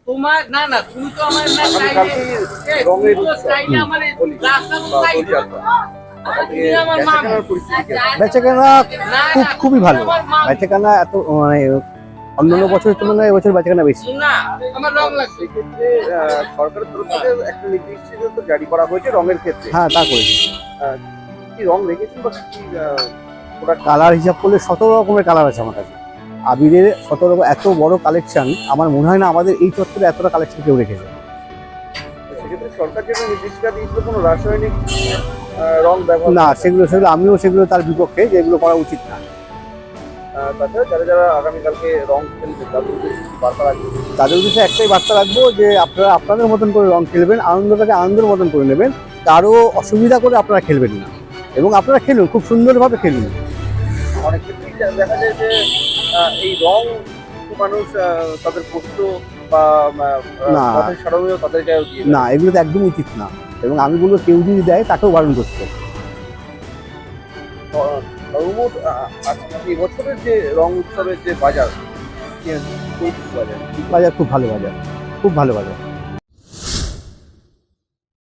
তোমার না না তুমি তো আমার না কালকে রঙের বেচাকেনা খুবই ভালো। বেচাকেনা এত মানে অন্যান্য বছরের তুলনায় এবছর বেচাকেনা বেশি। না আমার রং লাগছে। সেক্ষেত্রে সরকারের তরফ থেকে একটা নির্দিষ্ট জারি করা হয়েছে রঙের ক্ষেত্রে। হ্যাঁ, তা করেছি। কি রং রেখেছেন বা কি কালার হিসাব করলে 17 রকমের কালার আছে আমার কাছে। আবিরের 17 রকম এত বড় কালেকশন আমার মনে হয় না আমাদের এই চত্বরে এতটা কালেকশন কেউ রেখেছে। সেক্ষেত্রে সরকার যেটা নির্দেশিকা দিয়েছিল কোনো রাসায়নিক রং ব্যবহার না, সেগুলো আমিও সেগুলো তার বিপক্ষে, যে এগুলো করা উচিত না। তাছাড়া যারা যারা আগামীকালকে রং খেলবে তাদের উদ্দেশ্যে বার্তা রাখবেন? তাদের উদ্দেশ্যে একটাই বার্তা রাখবো যে আপনারা আপনাদের মতন করে রং খেলবেন, আনন্দটাকে আনন্দের মতন করে নেবেন, কারো অসুবিধা করে আপনারা খেলবেন না, এবং আপনারা খেলুন, খুব সুন্দরভাবে খেলুন। অনেক ক্ষেত্রেই দেখা যায় যে এই রং মানুষ তাদের পোস্ত বা পথের সারমেয় তাদের গায়েও দিয়ে না, এগুলো তো একদম উচিত না, এবং আমি বলবো কেউ যদি দেয় তাকেও বারণ করতে। এই বছরের যে রং উৎসবের যে বাজার বাজার খুব ভালো বাজার, খুব ভালো বাজার।